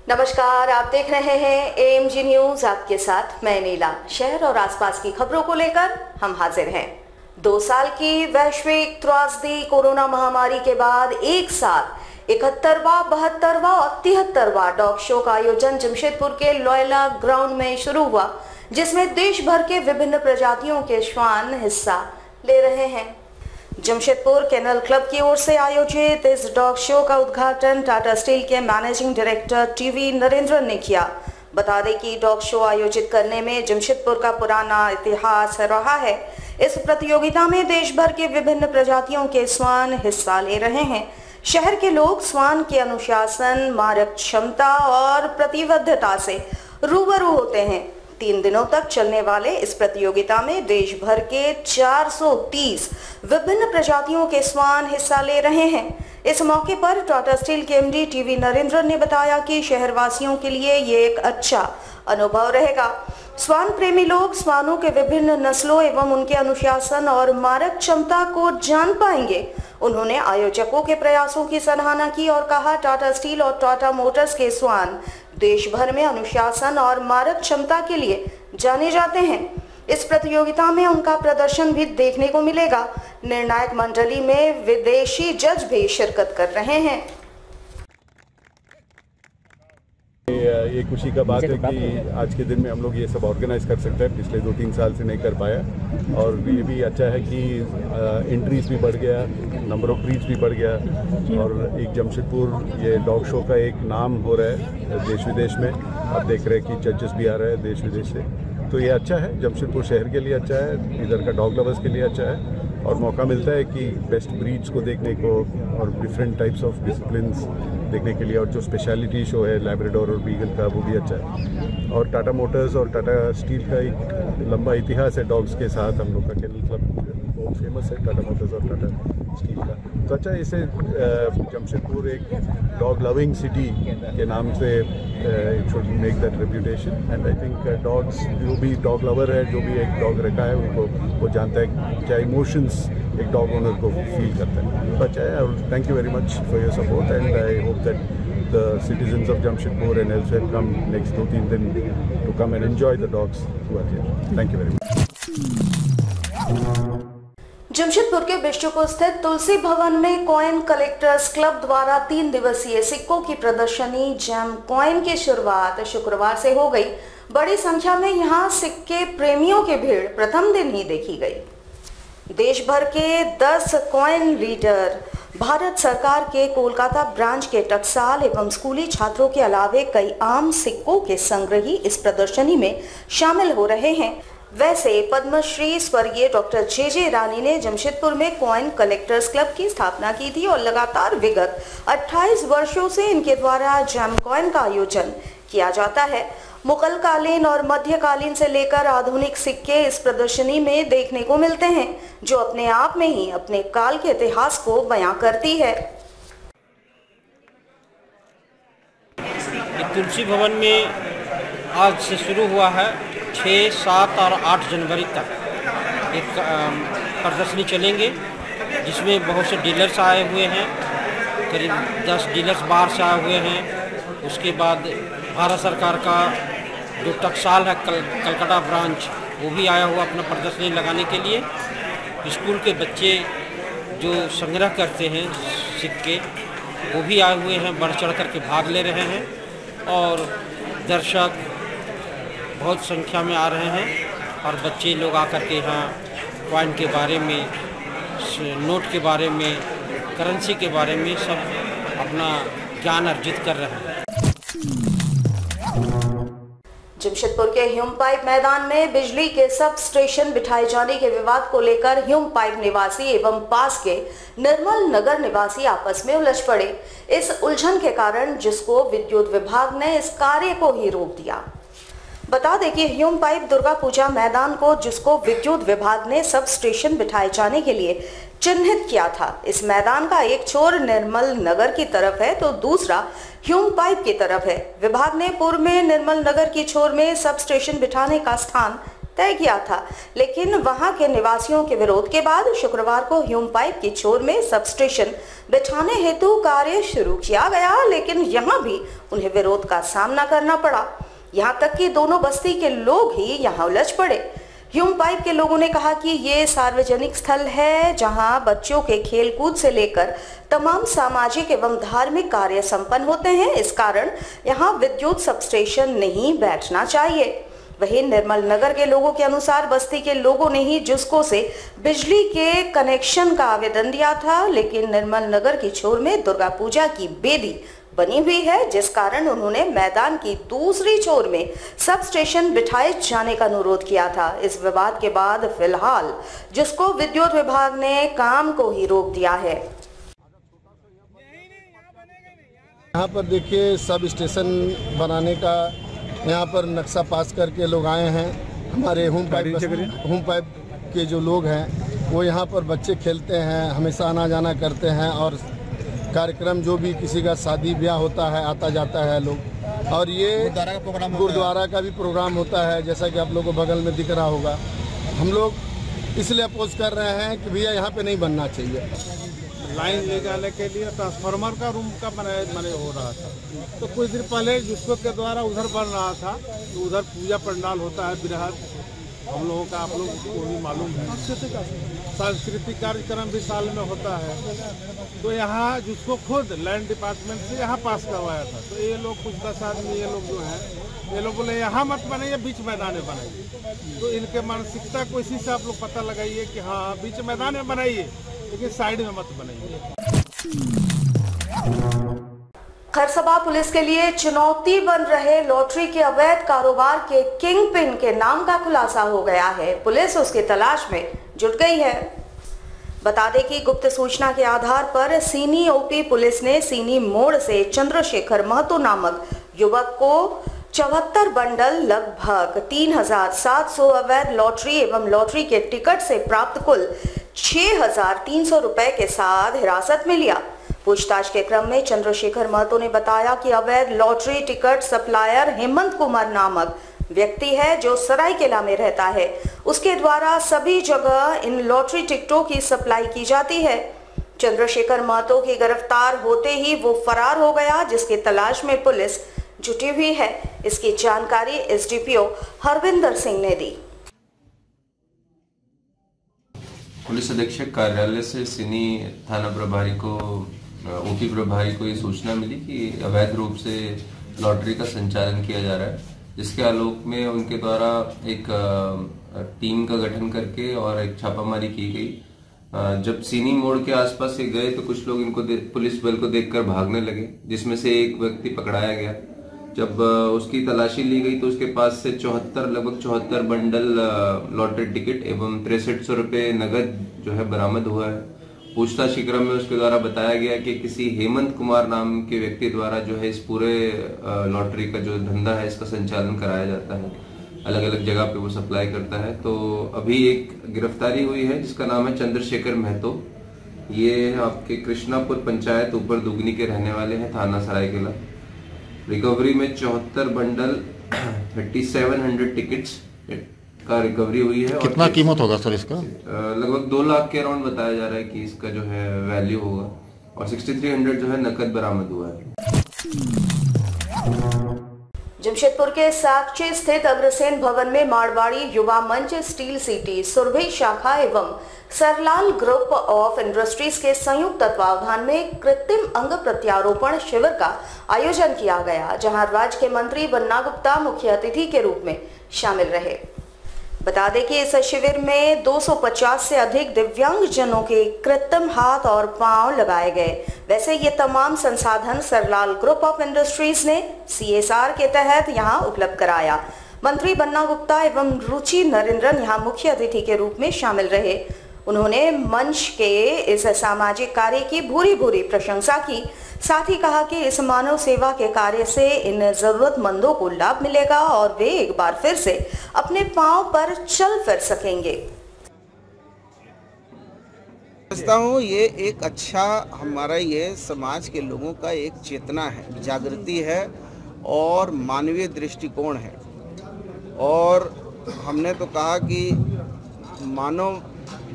नमस्कार, आप देख रहे हैं AMG न्यूज। आपके साथ मैं नीला। शहर और आसपास की खबरों को लेकर हम हाजिर हैं। 2 साल की वैश्विक त्रासदी कोरोना महामारी के बाद एक साथ 71वां, 72वां और 73वां डॉग शो का आयोजन जमशेदपुर के लोयला ग्राउंड में शुरू हुआ, जिसमें देश भर के विभिन्न प्रजातियों के श्वान हिस्सा ले रहे हैं। जमशेदपुर केनल क्लब की ओर से आयोजित इस डॉग शो का उद्घाटन टाटा स्टील के मैनेजिंग डायरेक्टर टीवी नरेंद्रन ने किया। बता दें कि डॉग शो आयोजित करने में जमशेदपुर का पुराना इतिहास रहा है। इस प्रतियोगिता में देश भर के विभिन्न प्रजातियों के श्वान हिस्सा ले रहे हैं। शहर के लोग श्वान के अनुशासन, मारक क्षमता और प्रतिबद्धता से रूबरू होते हैं। 3 दिनों तक चलने वाले इस प्रतियोगिता में देश भर के 430 विभिन्न प्रजातियों के श्वान हिस्सा ले रहे हैं। इस मौके पर टाटा स्टील के MD टीवी नरेंद्रन ने बताया कि शहरवासियों के लिए ये एक अच्छा अनुभव रहेगा। श्वान प्रेमी लोग श्वानों के विभिन्न नस्लों एवं उनके अनुशासन और मारक क्षमता को जान पाएंगे। उन्होंने आयोजकों के प्रयासों की सराहना की और कहा, टाटा स्टील और टाटा मोटर्स के श्वान देश भर में अनुशासन और मारक क्षमता के लिए जाने जाते हैं। इस प्रतियोगिता में उनका प्रदर्शन भी देखने को मिलेगा। निर्णायक मंडली में विदेशी जज भी शिरकत कर रहे हैं। ये खुशी का बात है कि आज के दिन में हम लोग ये सब ऑर्गेनाइज कर सकते हैं। पिछले 2-3 साल से नहीं कर पाया, और ये भी अच्छा है कि एंट्रीज भी बढ़ गया, नंबर ऑफ ब्रीड्स भी बढ़ गया, और एक जमशेदपुर ये डॉग शो का एक नाम हो रहा है देश विदेश में। आप देख रहे हैं कि जजेस भी आ रहे हैं देश विदेश से, तो ये अच्छा है। जमशेदपुर शहर के लिए अच्छा है, इधर का डॉग लवर्स के लिए अच्छा है, और मौका मिलता है कि बेस्ट ब्रीड्स को देखने को और डिफरेंट टाइप्स ऑफ डिसिप्लिन्स देखने के लिए, और जो स्पेशलिटी शो है लैब्राडोर और बीगल का, वो भी अच्छा है। और टाटा मोटर्स और टाटा स्टील का एक लंबा इतिहास है डॉग्स के साथ। हम लोग का केनल क्लब बहुत फेमस है, टाटा मोटर्स और टाटा स्टील का। तो अच्छा, इसे जमशेदपुर एक डॉग लविंग सिटी के नाम से it should make that reputation. And I think dogs, जो भी डॉग लवर है, जो भी एक डॉग रखा है, उनको वो जानता है क्या इमोशंस एक डॉग ओनर को फील करता है। तो अच्छा है, और thank you very much for your support, and I hope that the citizens of Jamshedpur and elsewhere come next 2-3 दिन to come and enjoy the dogs who are here. Thank you very much. Jamshedpur के बिष्टुपुर स्थित तुलसी भवन में coin collectors club द्वारा 3 दिवसीय सिक्कों की प्रदर्शनी जैम कॉइन की शुरुआत शुक्रवार से हो गई। बड़ी संख्या में यहां सिक्के प्रेमियों की भीड़ प्रथम दिन ही देखी गई। देश भर के 10 कॉइन रीडर, भारत सरकार के कोलकाता ब्रांच के टकसाल एवं स्कूली छात्रों के अलावे कई आम सिक्कों के संग्रही इस प्रदर्शनी में शामिल हो रहे हैं। वैसे पद्मश्री स्वर्गीय डॉक्टर जे रानी ने जमशेदपुर में कॉइन कलेक्टर्स क्लब की स्थापना की थी, और लगातार विगत 28 वर्षों से इनके द्वारा जैम कॉइन का आयोजन किया जाता है। मुगल कालीन और मध्यकालीन से लेकर आधुनिक सिक्के इस प्रदर्शनी में देखने को मिलते हैं, जो अपने आप में ही अपने काल के इतिहास को बयां करती है। तुलसी भवन में आज से शुरू हुआ है। 6, 7 और 8 जनवरी तक एक प्रदर्शनी चलेंगे, जिसमें बहुत से डीलर्स आए हुए हैं। करीब 10 डीलर्स बाहर से आए हुए हैं। उसके बाद भारत सरकार का जो टकसाल है कलकत्ता ब्रांच, वो भी आया हुआ अपना प्रदर्शनी लगाने के लिए। स्कूल के बच्चे जो संग्रह करते हैं सिक्के, वो भी आए हुए हैं, बढ़ चढ़ कर के भाग ले रहे हैं, और दर्शक बहुत संख्या में आ रहे हैं। और बच्चे लोग आकर के यहाँ कॉइन के बारे में, नोट के बारे में, करेंसी के बारे में सब अपना ज्ञान अर्जित कर रहे हैं। जमशेदपुर के ह्यूम पाइप मैदान में बिजली के सब स्टेशन बिठाए जाने के विवाद को लेकर ह्यूम पाइप निवासी एवं पास के निर्मल नगर निवासी आपस में उलझ पड़े। इस उलझन के कारण जिसको विद्युत विभाग ने इस कार्य को ही रोक दिया। बता दें कि ह्यूम पाइप दुर्गा पूजा मैदान को जिसको विद्युत विभाग ने सब स्टेशन बिठाए जाने के लिए चिन्हित किया था, इस मैदान का एक छोर निर्मल नगर की तरफ है तो दूसरा ह्यूम पाइप की तरफ है। विभाग ने पूर्व में निर्मल नगर की छोर में सब स्टेशन बिठाने का स्थान तय किया था, लेकिन वहां के निवासियों के विरोध के बाद शुक्रवार को ह्यूम पाइप की छोर में सबस्टेशन बिठाने हेतु कार्य शुरू किया गया, लेकिन यहां भी उन्हें विरोध का सामना करना पड़ा। यहां तक कि दोनों बस्ती के लोग ही यहां उलझ पड़े। ह्यूम पाइप के लोगों ने कहा कि ये सार्वजनिक स्थल है जहां बच्चों के खेलकूद से लेकर तमाम सामाजिक एवं धार्मिक कार्य संपन्न होते हैं, इस कारण यहां विद्युत सबस्टेशन नहीं बैठना चाहिए। वहीं निर्मल नगर के लोगों के अनुसार बस्ती के लोगों ने ही जुस्को से बिजली के कनेक्शन का आवेदन दिया था, लेकिन निर्मल नगर की छोर में दुर्गा पूजा की बेदी बनी हुई है, जिस कारण उन्होंने मैदान की दूसरी छोर में सब स्टेशन बिठाए जाने का अनुरोध किया था। इस विवाद के बाद फिलहाल जिसको विद्युत विभाग ने काम को ही रोक दिया है। यहाँ पर देखिए सब स्टेशन बनाने का यहाँ पर नक्शा पास करके लोग आए हैं। हमारे होम पाइप के जो लोग हैं वो यहाँ पर बच्चे खेलते हैं, हमेशा आना जाना करते हैं और कार्यक्रम जो भी किसी का शादी ब्याह होता है आता जाता है लोग। और ये गुरुद्वारा का भी प्रोग्राम होता है, जैसा कि आप लोगों को बगल में दिख रहा होगा। हम लोग इसलिए अपोज कर रहे हैं कि भैया यहाँ पे नहीं बनना चाहिए। लाइन ले जाने के लिए ट्रांसफार्मर का रूम का बने हो रहा था, तो कुछ दिन पहले जिसको के द्वारा उधर बन रहा था, तो उधर पूजा पंडाल होता है बृहद, हम लोगों का आप लोगों को भी मालूम है। सांस्कृतिक कार्यक्रम भी साल में होता है, तो यहाँ जिसको खुद लैंड डिपार्टमेंट से यहाँ पास करवाया था, तो ये लोग कुछ 10 आदमी ये लोग जो हैं, ये लोग बोले यहाँ मत बनाइए, बीच मैदान में बनाइए। तो इनके मानसिकता को इसी से आप लोग पता लगाइए कि हाँ बीच मैदान में बनाइए, लेकिन साइड में मत बनाइए। खरसभा पुलिस के लिए चुनौती बन रहे लॉटरी के अवैध कारोबार के किंग पिन के नाम का खुलासा हो गया है। पुलिस उसकी तलाश में जुट गई है। बता दें कि गुप्त सूचना के आधार पर सीनी ओपी पुलिस ने सीनी मोड़ से चंद्रशेखर महतो नामक युवक को 74 बंडल लगभग 3700 अवैध लॉटरी एवं लॉटरी के टिकट से प्राप्त कुल 6300 रुपए के साथ हिरासत में लिया। पूछताछ के क्रम में चंद्रशेखर महतो ने बताया कि अवैध lottery ticket supplier Hemant Kumar नामक व्यक्ति है जो सरायकेला में रहता है। उसके द्वारा सभी जगह इन लॉटरी टिकटों की सप्लाई की जाती है। चंद्रशेखर महतो की गिरफ्तार होते ही वो फरार हो गया, जिसकी तलाश में पुलिस जुटी हुई है। इसकी जानकारी एसडीपीओ हरविंदर सिंह ने दी। पुलिस अधीक्षक कार्यालय से सीनी थाना प्रभारी को ओपी प्रभारी को ये सूचना मिली कि अवैध रूप से लॉटरी का संचालन किया जा रहा है, जिसके आलोक में उनके द्वारा एक टीम का गठन करके और एक छापामारी की गई। जब सीनी मोड़ के आसपास से गए तो कुछ लोग इनको पुलिस बल को देखकर भागने लगे, जिसमें से एक व्यक्ति पकड़ाया गया। जब उसकी तलाशी ली गई तो उसके पास से लगभग 74 बंडल लॉटरी टिकट एवं 6300 रुपये नगद जो है बरामद हुआ है। पूछताछ के क्रम में उसके द्वारा बताया गया कि किसी हेमंत कुमार नाम के व्यक्ति द्वारा जो है इस पूरे लॉटरी का जो धंधा है इसका संचालन कराया जाता है, अलग अलग जगह पे वो सप्लाई करता है। तो अभी एक गिरफ्तारी हुई है जिसका नाम है चंद्रशेखर महतो। ये आपके कृष्णापुर पंचायत ऊपर दुगनी के रहने वाले हैं, थाना सरायकेला। रिकवरी में 74 बंडल 3700 टिकट्स का रिकवरी हुई है। कितना कीमत होगा सर इसका? लगभग 2 लाख के अराउंड बताया जा रहा है कि इसका जो है वैल्यू होगा, और 6300 जो है नकद बरामद हुआ है। जमशेदपुर के साकची स्थित अग्रसेन भवन में मारवाड़ी युवा मंच, स्टील सिटी, सुरभि शाखा एवं सरलाल ग्रुप ऑफ इंडस्ट्रीज के संयुक्त तत्वावधान में कृत्रिम अंग प्रत्यारोपण शिविर का आयोजन किया गया, जहां राज्य के मंत्री बन्ना गुप्ता मुख्य अतिथि के रूप में शामिल रहे। बता दें कि इस शिविर में 250 से अधिक दिव्यांग जनों के कृत्रिम हाथ और पांव लगाए गए। वैसे ये तमाम संसाधन सरलाल ग्रुप ऑफ इंडस्ट्रीज ने CSR के तहत यहां उपलब्ध कराया। मंत्री बन्ना गुप्ता एवं रुचि नरेंद्रन यहां मुख्य अतिथि के रूप में शामिल रहे। उन्होंने मंच के इस सामाजिक कार्य की भूरी भूरी प्रशंसा की। साथ ही कहा कि इस मानव सेवा के कार्य से इन जरूरतमंदों को लाभ मिलेगा और वे एक बार फिर से अपने पांव पर चल फिर सकेंगे। समझता हूँ ये एक अच्छा हमारा ये समाज के लोगों का एक चेतना है, जागृति है और मानवीय दृष्टिकोण है। और हमने तो कहा कि मानव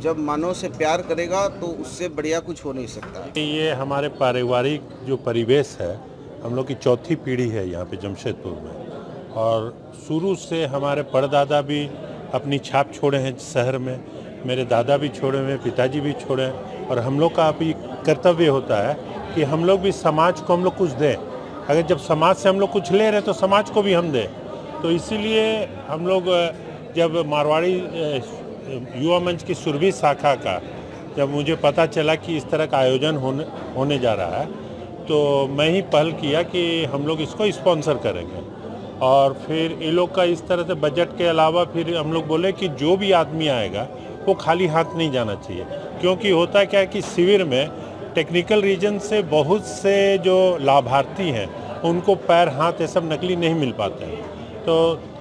जब मानव से प्यार करेगा तो उससे बढ़िया कुछ हो नहीं सकता। ये हमारे पारिवारिक जो परिवेश है, हम लोग की चौथी पीढ़ी है यहाँ पे जमशेदपुर में, और शुरू से हमारे परदादा भी अपनी छाप छोड़े हैं शहर में, मेरे दादा भी छोड़े हुए, पिताजी भी छोड़े हैं, और हम लोग का अभी कर्तव्य होता है कि हम लोग भी समाज को हम लोग कुछ दें। अगर जब समाज से हम लोग कुछ ले रहे हैं तो समाज को भी हम दें। तो इसीलिए हम लोग जब मारवाड़ी युवा मंच की सुरभि शाखा का जब मुझे पता चला कि इस तरह का आयोजन होने जा रहा है, तो मैं ही पहल किया कि हम लोग इसको स्पॉन्सर करेंगे। और फिर ये लोग का इस तरह से बजट के अलावा फिर हम लोग बोले कि जो भी आदमी आएगा वो खाली हाथ नहीं जाना चाहिए, क्योंकि होता क्या है कि शिविर में टेक्निकल रीजन से बहुत से जो लाभार्थी हैं उनको पैर हाथ ये सब नकली नहीं मिल पाते हैं। तो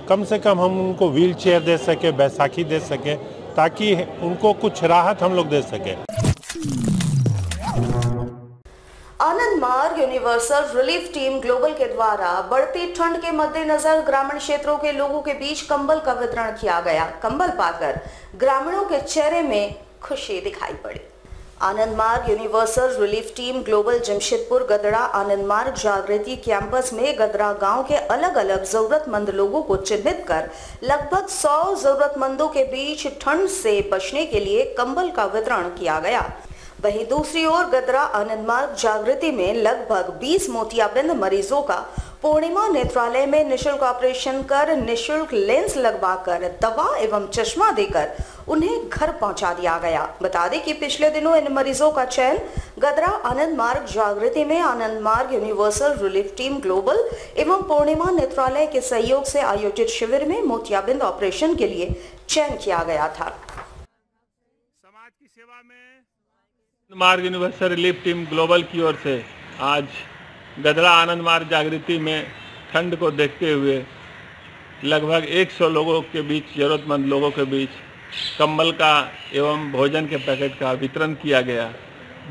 कम से कम हम उनको व्हील चेयर दे सके, बैसाखी दे सके, ताकि उनको कुछ राहत हम लोग दे सके। आनंद Marga universal relief team global के द्वारा बढ़ती ठंड के मद्देनजर ग्रामीण क्षेत्रों के लोगों के बीच कंबल का वितरण किया गया। कंबल पाकर ग्रामीणों के चेहरे में खुशी दिखाई पड़ी। Ananda Marga universal relief team global Jamshedpur Gadra Ananda Marga Jagriti campus में गदरा गांव के अलग अलग जरूरतमंद लोगों को चिन्हित कर लगभग 100 जरूरतमंदों के बीच ठंड से बचने के लिए कंबल का वितरण किया गया। वहीं दूसरी ओर गदरा आनंद मार्ग जागृति में लगभग 20 मोतियाबिंद मरीजों का पूर्णिमा नेत्रालय में निःशुल्क ऑपरेशन कर निःशुल्क लेंस लगवाकर दवा एवं चश्मा देकर उन्हें घर पहुंचा दिया गया। बता दें कि पिछले दिनों इन मरीजों का चयन गदरा आनंद मार्ग जागृति में आनंद Marga universal relief team global एवं पूर्णिमा नेत्रालय के सहयोग से आयोजित शिविर में मोतियाबिंद ऑपरेशन के लिए चयन किया गया था। समाज की सेवा में मार्ग यूनिवर्सल रिलीफ टीम ग्लोबल की ओर से आज गदरा आनंद मार्ग जागृति में ठंड को देखते हुए लगभग 100 लोगों के बीच, जरूरतमंद लोगों के बीच कंबल का एवं भोजन के पैकेट का वितरण किया गया।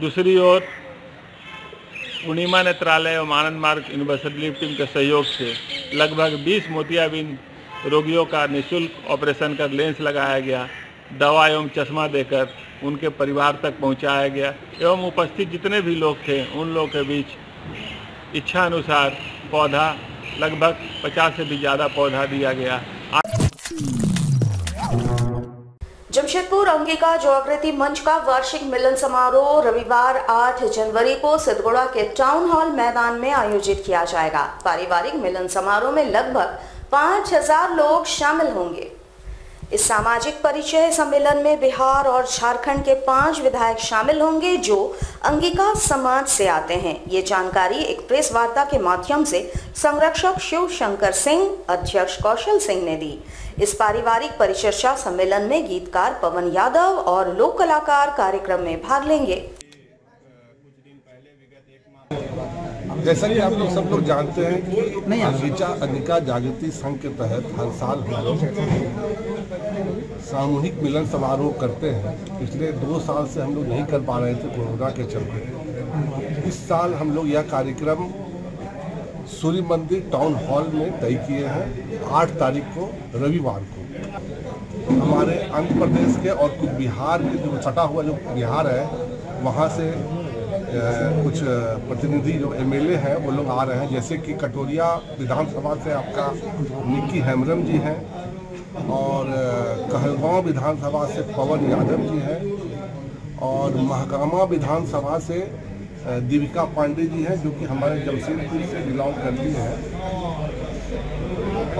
दूसरी ओर पूर्णिमा नेत्रालय एवं आनंद मार्ग यूनिवर्सल रिलीफ टीम के सहयोग से लगभग 20 मोतियाबिंद रोगियों का निःशुल्क ऑपरेशन कर लेंस लगाया गया, दवा एवं चश्मा देकर उनके परिवार तक पहुंचाया गया एवं उपस्थित जितने भी लोग थे उन लोगों के बीच इच्छा अनुसार पौधा लगभग 50 से भी ज़्यादा पौधा दिया गया। जमशेदपुर अंगिका जागृति मंच का वार्षिक मिलन समारोह रविवार 8 जनवरी को सिद्धगुड़ा के टाउन हॉल मैदान में आयोजित किया जाएगा। पारिवारिक मिलन समारोह में लगभग 5000 लोग शामिल होंगे। इस सामाजिक परिचय सम्मेलन में बिहार और झारखंड के 5 विधायक शामिल होंगे जो अंगिका समाज से आते हैं। ये जानकारी एक प्रेस वार्ता के माध्यम से संरक्षक शिव शंकर सिंह, अध्यक्ष कौशल सिंह ने दी। इस पारिवारिक परिचर्चा सम्मेलन में गीतकार पवन यादव और लोक कलाकार कार्यक्रम में भाग लेंगे। जैसा कि आप लोग सब लोग जानते हैं कि अंगिका जागृति संघ के तहत हर साल हम लोग सामूहिक मिलन समारोह करते हैं। पिछले 2 साल से हम लोग नहीं कर पा रहे थे कोरोना के चलते। इस साल हम लोग यह कार्यक्रम सूर्य मंदिर टाउन हॉल में तय किए हैं। 8 तारीख को रविवार को हमारे आंध्र प्रदेश के और कुछ बिहार के जो सटा हुआ जो बिहार है वहाँ से कुछ प्रतिनिधि जो एमएलए हैं वो लोग आ रहे हैं, जैसे कि कटोरिया विधानसभा से आपका निक्की हेम्ब्रम जी हैं और कहलगांव विधानसभा से पवन यादव जी हैं और महागामा विधानसभा से दीपिका पांडे जी हैं जो कि हमारे जमशेदपुर से बिलोंग करती हैं।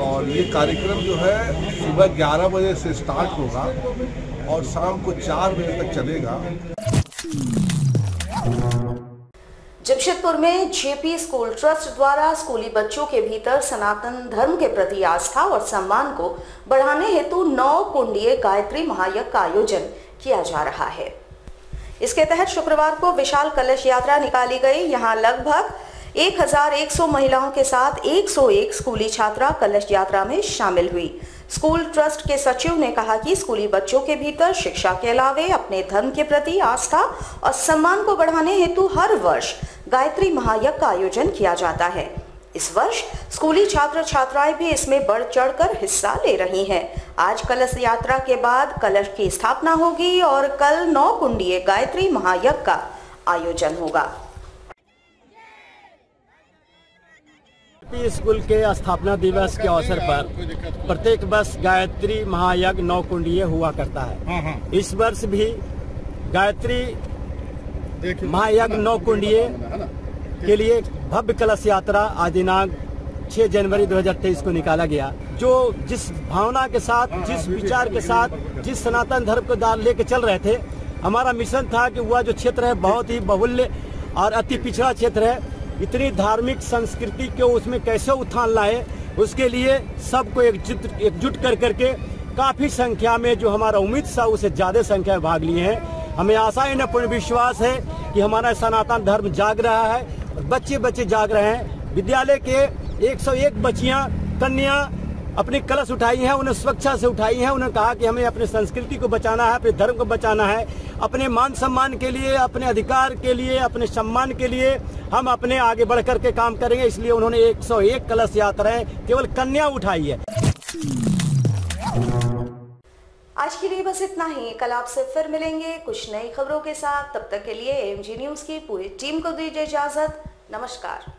और ये कार्यक्रम जो है सुबह 11 बजे से स्टार्ट होगा और शाम को 4 बजे तक चलेगा। जमशेदपुर में जेपी स्कूल ट्रस्ट द्वारा स्कूली बच्चों के भीतर सनातन धर्म के प्रति आस्था और सम्मान को बढ़ाने हेतु 9 कुंडीय गायत्री महायज्ञ का आयोजन किया जा रहा है। इसके तहत शुक्रवार को विशाल कलश यात्रा निकाली गई। यहां लगभग 1100 महिलाओं के साथ 101 स्कूली छात्रा कलश यात्रा में शामिल हुई। स्कूल ट्रस्ट के सचिव ने कहा कि स्कूली बच्चों के भीतर शिक्षा के अलावे अपने धर्म के प्रति आस्था और सम्मान को बढ़ाने हेतु हर वर्ष गायत्री महायज्ञ का आयोजन किया जाता है। इस वर्ष स्कूली छात्र छात्राएं भी इसमें बढ़ चढ़कर हिस्सा ले रही हैं। आज कलश यात्रा के बाद कलश की स्थापना होगी और कल 9 कुंडीय गायत्री महायज्ञ का आयोजन होगा। स्कूल के स्थापना दिवस के अवसर पर प्रत्येक वर्ष गायत्री महायज्ञ 9 कुंडीय हुआ करता है। इस वर्ष भी गायत्री महायज्ञ 9 कुंडीय के लिए भव्य कलश यात्रा आज दिनांक 6 जनवरी 2023 को निकाला गया। जो जिस भावना के साथ, जिस विचार के साथ, जिस सनातन धर्म को लेके चल रहे थे, हमारा मिशन था कि वह जो क्षेत्र है बहुत ही बहुल्य और अति पिछड़ा क्षेत्र है, इतनी धार्मिक संस्कृति को उसमें कैसे उत्थान लाए, उसके लिए सबको एकजुट कर करके काफी संख्या में जो हमारा उम्मीद था उससे ज्यादा संख्या में भाग लिए हैं। हमें आशा है, पूर्ण विश्वास है कि हमारा सनातन धर्म जाग रहा है और बच्चे बच्चे जाग रहे हैं। विद्यालय के 101 बच्चियां कन्या अपनी कलश उठाई हैं, उन्हें सुरक्षा से उठाई हैं। उन्होंने कहा कि हमें अपनी संस्कृति को बचाना है, अपने धर्म को बचाना है, अपने मान सम्मान के लिए, अपने अधिकार के लिए, अपने सम्मान के लिए हम अपने आगे बढ़ कर के काम करेंगे। इसलिए उन्होंने 101 कलश यात्राएं केवल कन्या उठाई है। आज के लिए बस इतना ही। कल आपसे फिर मिलेंगे कुछ नई खबरों के साथ। तब तक के लिए AMG न्यूज की पूरी टीम को दीजिए इजाजत। नमस्कार।